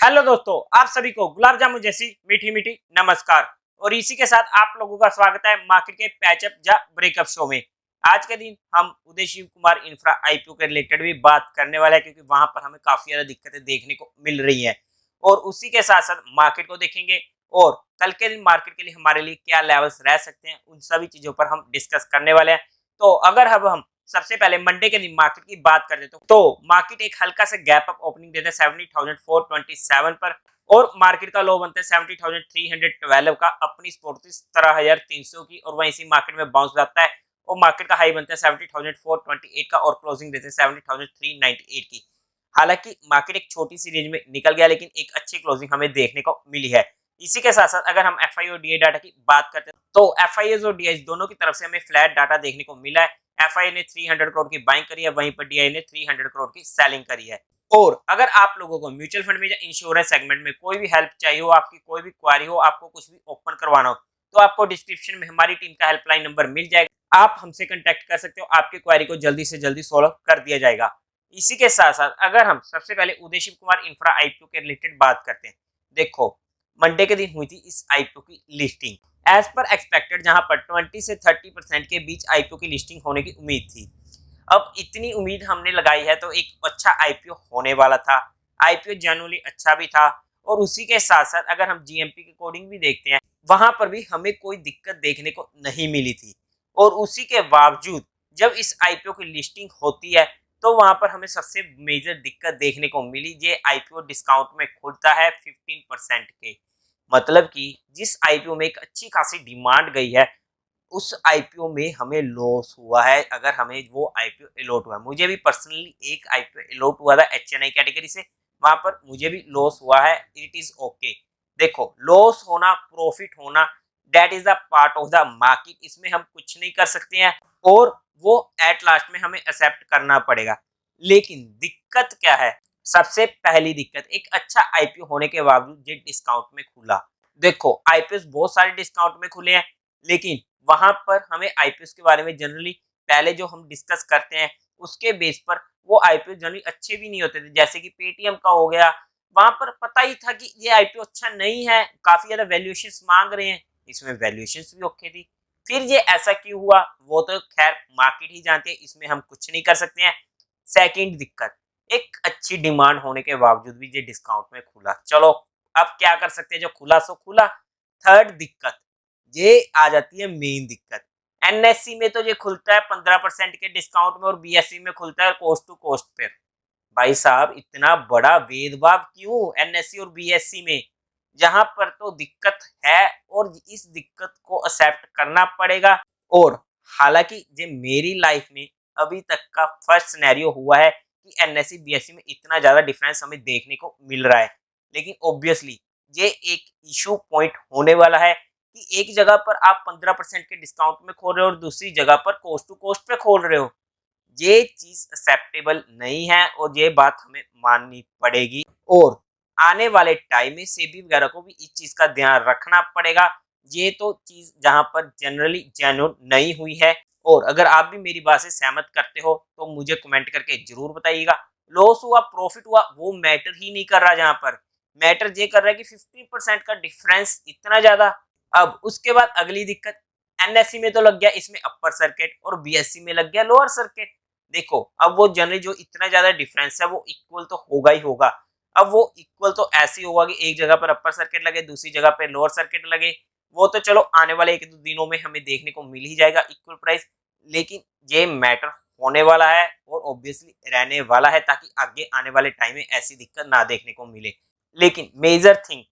Hello दोस्तों, आप सभी को गुलाब जामुन जैसी मीठी मीठी नमस्कार। और इसी के साथ आप लोगों का स्वागत है मार्केट के पैचअप या ब्रेकअप शो में। आज के दिन हम उदय शिव कुमार इंफ्रा आईपीओ के रिलेटेड भी बात करने वाले हैं, क्योंकि वहां पर हमें काफी ज्यादा दिक्कतें देखने को मिल रही हैं। और उसी के साथ साथ मार्केट को देखेंगे और कल के दिन मार्केट के लिए हमारे लिए क्या लेवल्स रह सकते हैं, उन सभी चीजों पर हम डिस्कस करने वाले हैं। तो अगर अब हम सबसे पहले मंडे के दिन मार्केट की बात करते हैं तो मार्केट एक हल्का से गैप अप ओपनिंग देते हैं 70,427 पर, और मार्केट का लो बनता है 70,312 का अपनी स्पोर्ट 17,300 की, और वहीं इसी मार्केट में बाउंस जाता है और मार्केट का हाई बनता है 70,428 का और क्लोजिंग देते हैं 70,398 की। हालांकि मार्केट एक छोटी सी रेंज में निकल गया, लेकिन एक अच्छी क्लोजिंग हमें देखने को मिली है। इसी के साथ साथ अगर हम एफआई और डीआई डाटा की बात करते हैं तो एफआईएस और डीआई दोनों की तरफ से हमें फ्लैट डाटा देखने को मिला है। एफआई ने 300 करोड़ की बाइंग करी है, वहीं पर डीआई ने 300 करोड़ की सेलिंग करी है। और अगर आप लोगों को म्यूचुअल फंड में या इंश्योरेंस सेगमेंट में कोई भी हेल्प चाहिए हो, आपकी कोई भी क्वारी हो, आपको कुछ भी ओपन करवाना हो, तो आपको डिस्क्रिप्शन में हमारी टीम का हेल्पलाइन नंबर मिल जाएगा। आप हमसे कांटेक्ट कर सकते हो, आपकी क्वारी को जल्दी से जल्दी सॉल्व कर दिया जाएगा। इसी के साथ साथ अगर हम सबसे पहले उदय शिव कुमार इंफ्रा आईपीओ के रिलेटेड बात करते हैं, देखो मंडे के दिन हुई थी इस आईपीओ की लिस्टिंग। एज पर एक्सपेक्टेड जहां पर 20 से 30% के बीच आईपीओ की लिस्टिंग होने की उम्मीद थी। अब इतनी उम्मीद हमने लगाई है तो एक अच्छा आईपीओ होने वाला था। आईपीओ जनरली अच्छा भी था। और उसी के साथ साथ अगर हम जीएमपी की कोडिंग भी देखते हैं, वहां पर भी हमें कोई दिक्कत देखने को नहीं मिली थी। और उसी के बावजूद जब इस आईपीओ की लिस्टिंग होती है तो वहां पर हमें सबसे मेजर दिक्कत देखने को मिली। ये आईपीओ डिस्काउंट में खुलता है 15% के। मतलब कि जिस आईपीओ में एक अच्छी खासी डिमांड गई है, उस आईपीओ में हमें लॉस हुआ है। अगर हमें वो आईपीओ अलॉट हुआ है, मुझे भी पर्सनली एक आईपीओ अलॉट हुआ था एचएनआई कैटेगरी से, वहां पर मुझे भी लॉस हुआ है। It is okay. देखो, लॉस होना, प्रॉफिट होना, that is the part of the market. इसमें हम कुछ नहीं कर सकते हैं और वो एट लास्ट में हमें एक्सेप्ट करना पड़ेगा। लेकिन दिक्कत क्या है? सबसे पहली दिक्कत, एक अच्छा आईपीओ होने के बावजूद ये डिस्काउंट में खुला। देखो, आईपीओ बहुत सारे डिस्काउंट में खुले हैं, लेकिन वहां पर हमें आईपीओ के बारे में जनरली पहले जो हम डिस्कस करते हैं उसके बेस पर वो आईपीओ जनरली अच्छे भी नहीं होते थे। जैसे कि पेटीएम का हो गया, वहां पर पता ही था कि ये आईपीओ अच्छा नहीं है, काफी ज्यादा वैल्यूएशन मांग रहे हैं। इसमें वैल्यूएशन भी ओके थी। फिर ये ऐसा क्यों हुआ, वो तो खैर मार्केट ही जानती है, इसमें हम कुछ नहीं कर सकते हैं। सेकंड दिक्कत, एक अच्छी डिमांड होने के बावजूद भी ये डिस्काउंट में खुला। चलो, अब क्या कर सकते हैं, जो खुला सो खुला। थर्ड दिक्कत, ये आ जाती है मेन दिक्कत। एनएससी में तो ये खुलता है 15% के डिस्काउंट में और बीएससी में खुलता है कोस्ट टू कोस्ट पे। भाई साहब, इतना बड़ा भेदभाव क्यों एनएससी और बीएससी में? जहां पर तो दिक्कत है और इस दिक्कत को एक्सेप्ट करना पड़ेगा। और हालांकि ये मेरी लाइफ में अभी तक का फर्स्ट सिनेरियो हुआ है कि एनएससी बीएससी में इतना ज्यादा डिफरेंस हमें देखने को मिल रहा है। लेकिन ऑब्वियसली ये एक इशू पॉइंट होने वाला है कि एक जगह पर आप 15% के डिस्काउंट में खोल रहे हो और दूसरी जगह पर कोस्ट टू कोस्ट पे खोल रहे हो। ये चीज एक्सेप्टेबल नहीं है और ये बात हमें माननी पड़ेगी। और आने वाले टाइम में सेबी वगैरह को भी इस चीज का ध्यान रखना पड़ेगा। ये तो चीज जहां पर जनरली जेन्युइन नहीं हुई है। और अगर आप भी मेरी बात से सहमत करते हो तो मुझे कमेंट करके जरूर बताइएगा। लॉस हुआ, प्रॉफिट हुआ, वो मैटर ही नहीं कर रहा। जहां पर मैटर ये कर रहा है कि 15% का डिफरेंस इतना ज्यादा। अब उसके बाद अगली दिक्कत, एनएससी में तो लग गया इसमें अपर सर्किट और बीएससी में लग गया लोअर सर्किट। देखो, अब वो जनरली जो इतना ज्यादा डिफरेंस है वो इक्वल तो होगा ही होगा। अब वो इक्वल तो ऐसे ही होगा कि एक जगह पर अपर सर्किट लगे, दूसरी जगह पर लोअर सर्किट लगे। वो तो चलो आने वाले एक दो दिनों में हमें देखने को मिल ही जाएगा इक्वल प्राइस। लेकिन ये मैटर होने वाला है और ऑब्वियसली रहने वाला है, ताकि आगे आने वाले टाइम में ऐसी दिक्कत ना देखने को मिले। लेकिन मेजर थिंग,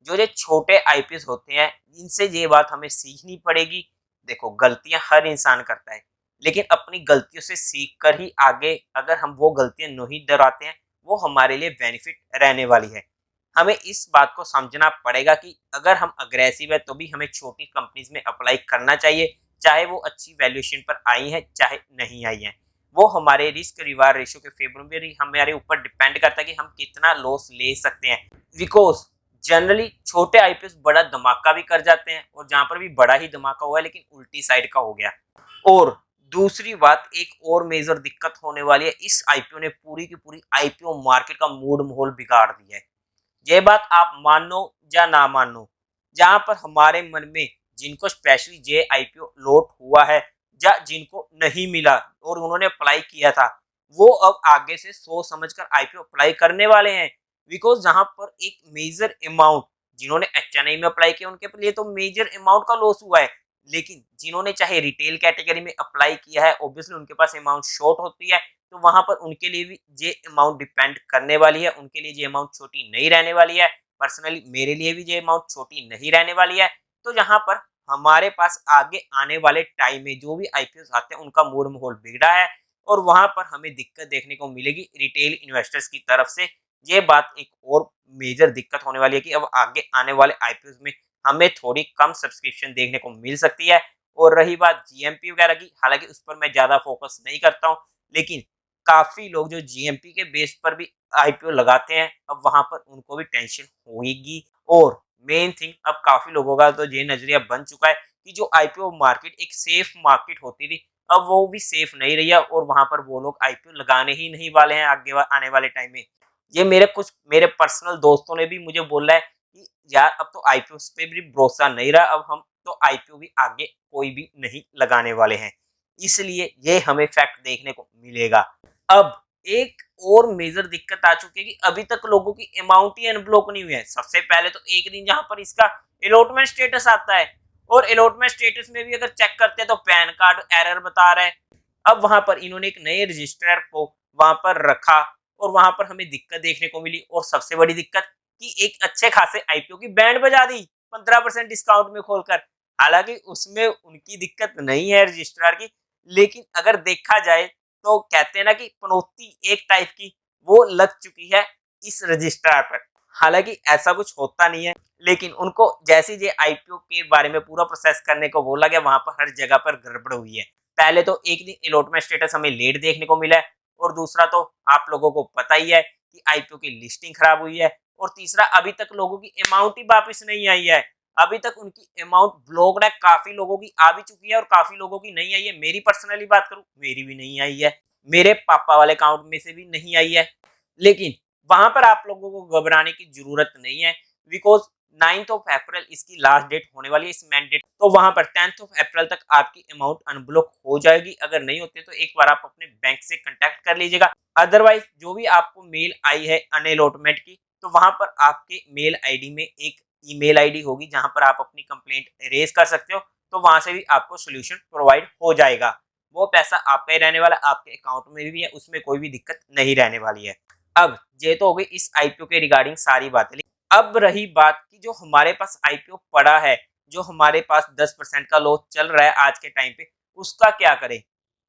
जो ये छोटे आईपीएस होते हैं, इनसे ये बात हमें सीखनी पड़ेगी। देखो, गलतियां हर इंसान करता है, लेकिन अपनी गलतियों से सीख कर ही आगे अगर हम वो गलतियां नहीं दोहराते हैं, वो हमारे लिए बेनिफिट रहने वाली है। हमें इस बात को समझना पड़ेगा कि अगर हम अग्रेसिव है तो भी हमें छोटी कंपनीज में अप्लाई करना चाहिए, चाहे वो अच्छी वैल्यूएशन पर आई है चाहे नहीं आई है। वो हमारे रिस्क रिवार्ड रेशियो के फेवर में भी हमारे ऊपर डिपेंड करता है कि हम कितना लॉस ले सकते हैं। बिकॉज जनरली छोटे आईपीएस बड़ा धमाका भी कर जाते हैं, और जहां पर भी बड़ा ही धमाका हुआ है लेकिन उल्टी साइड का हो गया। और दूसरी बात, एक और मेजर दिक्कत होने वाली है, इस आईपीओ ने पूरी की पूरी आईपीओ मार्केट का मूड माहौल बिगाड़ दिया है। ये बात आप मानो या ना मानो, जहां पर हमारे मन में जिनको स्पेशली जे आईपीओ लॉट हुआ है या जिनको नहीं मिला और उन्होंने अप्लाई किया था, वो अब आगे से सोच समझकर आईपीओ अप्लाई करने वाले हैं। बिकॉज जहां पर एक मेजर अमाउंट, जिन्होंने एचएनआई में अप्लाई किया उनके लिए तो मेजर अमाउंट का लॉस हुआ है, लेकिन जिन्होंने चाहे रिटेल कैटेगरी में अप्लाई किया है, ऑब्वियसली उनके पास अमाउंट शॉर्ट होती है, तो वहां पर उनके लिए भी ये अमाउंट डिपेंड करने वाली है, उनके लिए ये अमाउंट छोटी नहीं रहने वाली है। पर्सनली मेरे लिए भी ये अमाउंट छोटी नहीं रहने वाली है। तो यहाँ पर हमारे पास आगे आने वाले टाइम में जो भी आईपीओ आते हैं उनका मूड माहौल बिगड़ा है और वहां पर हमें दिक्कत देखने को मिलेगी रिटेल इन्वेस्टर्स की तरफ से। ये बात एक और मेजर दिक्कत होने वाली है कि अब आगे आने वाले आईपीओ में हमें थोड़ी कम सब्सक्रिप्शन देखने को मिल सकती है। और रही बात जीएमपी वगैरह की, हालांकि उस पर मैं ज्यादा फोकस नहीं करता हूँ, लेकिन काफी लोग जो जीएमपी के बेस पर भी आईपीओ लगाते हैं, अब वहां पर उनको भी टेंशन होगी। और मेन थिंग, अब काफी लोगों का तो ये नजरिया बन चुका है कि जो आईपीओ मार्केट एक सेफ मार्केट होती थी, अब वो भी सेफ नहीं रही है और वहां पर वो लोग आईपीओ लगाने ही नहीं वाले हैं आगे आने वाले टाइम में। ये मेरे पर्सनल दोस्तों ने भी मुझे बोला है कि यार अब तो आईपीओ पे भी भरोसा नहीं रहा, अब हम तो आईपीओ भी आगे कोई भी नहीं लगाने वाले हैं। इसलिए ये हमें फैक्ट देखने को मिलेगा। अब एक और मेजर दिक्कत आ चुकी है कि अभी तक लोगों की अमाउंट ही अनब्लॉक नहीं हुई है। सबसे पहले तो एक दिन जहां पर इसका अलॉटमेंट स्टेटस आता है, और अलॉटमेंट स्टेटस में भी अगर चेक करते हैं तो पैन कार्ड एरर बता रहा है। अब वहां पर इन्होंने एक नए रजिस्ट्रार को वहां पर रखा और वहां पर हमें दिक्कत देखने को मिली। और सबसे बड़ी दिक्कत कि एक अच्छे खासे आईपीओ की बैंड बजा दी 15% डिस्काउंट में खोलकर। हालांकि उसमें उनकी दिक्कत नहीं है रजिस्ट्रार की, लेकिन अगर देखा जाए तो कहते हैं ना कि पनौती एक टाइप की वो लग चुकी है इस रजिस्ट्रार पर। हालांकि ऐसा कुछ होता नहीं है, लेकिन उनको जैसे ये आईपीओ के बारे में पूरा प्रोसेस करने को बोला गया, वहां पर हर जगह पर गड़बड़ हुई है। पहले तो एक दिन अलॉटमेंट स्टेटस हमें लेट देखने को मिला है, और दूसरा तो आप लोगों को पता ही है कि आईपीओ की लिस्टिंग खराब हुई है, और तीसरा अभी तक लोगों की अमाउंट ही वापस नहीं आई है। अभी तक उनकी अमाउंट ब्लॉक्ड है, काफी लोगों की आ भी चुकी है और काफी लोगों की नहीं आई है। मेरी पर्सनली बात करूं, मेरी भी नहीं आई है, मेरे पापा वाले अकाउंट में से भी नहीं आई है। लेकिन वहां पर आप लोगों को घबराने की जरूरत नहीं है, बिकॉज 9th ऑफ अप्रैल इसकी लास्ट डेट होने वाली है इस मैंडेट। तो वहां पर 10th ऑफ अप्रैल तक आपकी अमाउंट अनब्लॉक हो जाएगी। अगर नहीं होते तो एक बार आप अपने बैंक से कांटेक्ट कर लीजिएगा। अदरवाइज जो भी आपको मेल आई है अनअलॉटमेंट की, तो वहां पर आपके मेल आईडी में एक ईमेल आईडी होगी जहां पर आप अपनी कंप्लेंट रेज कर सकते हो। तो वहां से भी आपको सोल्यूशन प्रोवाइड हो जाएगा। वो पैसा आपका ही रहने वाला, आपके अकाउंट में भी है, उसमें कोई भी दिक्कत नहीं रहने वाली है। अब ये तो हो गई इस आईपीओ के रिगार्डिंग सारी बातें। अब रही बात कि जो हमारे पास आईपीओ पड़ा है, जो हमारे पास 10% का लॉस चल रहा है आज के टाइम पे, उसका क्या करें।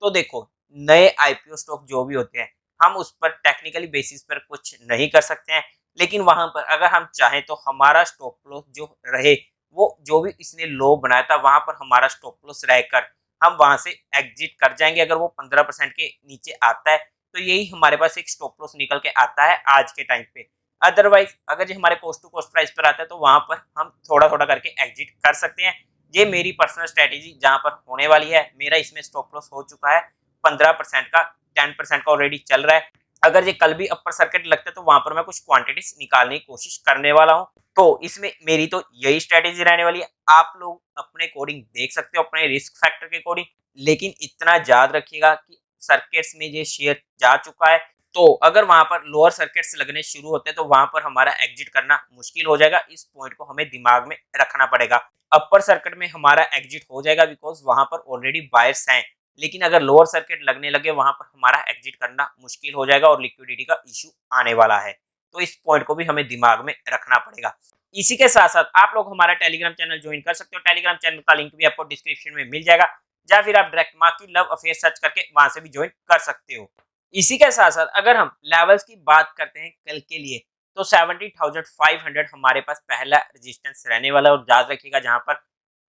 तो देखो, नए आईपीओ स्टॉक जो भी होते हैं, हम उस पर टेक्निकली बेसिस पर कुछ नहीं कर सकते हैं, लेकिन वहां पर अगर हम चाहें तो हमारा स्टॉप लॉस जो रहे, वो जो भी इसने लो बनाया था वहां पर हमारा स्टॉप लॉस रहकर हम वहां से एग्जिट कर जाएंगे। अगर वो 15% के नीचे आता है तो यही हमारे पास एक स्टॉप लॉस निकल के आता है आज के टाइम पे। अदरवाइज अगर ये हमारे कोस्ट टू कोस्ट प्राइस पर आता है तो वहां पर हम थोड़ा थोड़ा करके एग्जिट कर सकते हैं। ये मेरी पर्सनल स्ट्रेटेजी जहां पर होने वाली है। मेरा इसमें स्टॉप लॉस हो चुका है 15% का, 10% का ऑलरेडी चल रहा है। अगर ये कल भी अपर सर्किट लगता है तो वहां पर मैं कुछ क्वांटिटीज निकालने की कोशिश करने वाला हूँ। तो इसमें मेरी तो यही स्ट्रेटेजी रहने वाली है। आप लोग अपने कोडिंग देख सकते हो अपने रिस्क फैक्टर के कोडिंग, लेकिन इतना याद रखिएगा कि सर्किट्स में ये शेयर जा चुका है, तो अगर वहां पर लोअर सर्किट्स लगने शुरू होते हैं तो वहां पर हमारा एग्जिट करना मुश्किल हो जाएगा। इस पॉइंट को हमें दिमाग में रखना पड़ेगा। अपर सर्किट में हमारा एग्जिट हो जाएगा बिकॉज वहां पर ऑलरेडी बायर्स हैं, लेकिन अगर लोअर सर्किट लगने लगे वहां पर हमारा एग्जिट करना मुश्किल हो जाएगा और लिक्विडिटी का इशू आने वाला है। तो इस पॉइंट को भी हमें दिमाग में रखना पड़ेगा। इसी के साथ साथ आप लोग हमारा टेलीग्राम चैनल ज्वाइन कर सकते हो। टेलीग्राम चैनल का लिंक भी आपको डिस्क्रिप्शन में मिल जाएगा, या फिर आप direct marquee love affair search करके वहां से भी ज्वाइन कर सकते हो। इसी के साथ साथ अगर हम लेवल्स की बात करते हैं कल के लिए, तो 70,500 हमारे पास पहला रेजिस्टेंस रहने वाला है। और याद रखिएगा जहां पर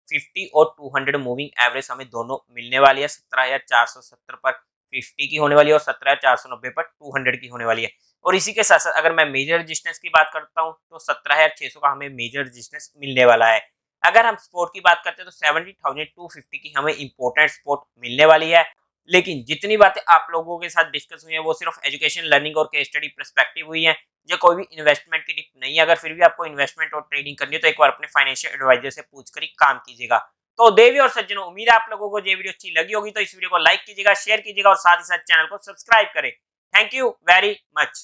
50 और 200 मूविंग एवरेज हमें दोनों मिलने वाली है। 17,470 पर 50 की होने वाली है और 17,490 पर 200 की होने वाली है। और इसी के साथ साथ अगर मैं मेजर रेजिस्टेंस की बात करता हूं तो 17,600 का हमें मेजर रेजिस्टेंस मिलने वाला है। अगर हम सपोर्ट की बात करते हैं तो 70,250 की हमें इंपॉर्टेंट सपोर्ट मिलने वाली है। लेकिन जितनी बातें आप लोगों के साथ डिस्कस हुई है वो सिर्फ एजुकेशन, लर्निंग और केस स्टडी पर्सपेक्टिव हुई है। ये कोई भी इन्वेस्टमेंट की टिप नहीं है। अगर फिर भी आपको इन्वेस्टमेंट और ट्रेडिंग करनी है तो एक बार अपने फाइनेंशियल एडवाइजर से पूछकर ही काम कीजिएगा। तो देवी और सज्जनों, उम्मीद है आप लोगों को ये वीडियो अच्छी लगी होगी, तो इस वीडियो को लाइक कीजिएगा, शेयर कीजिएगा और साथ ही साथ चैनल को सब्सक्राइब करें। Thank you very much.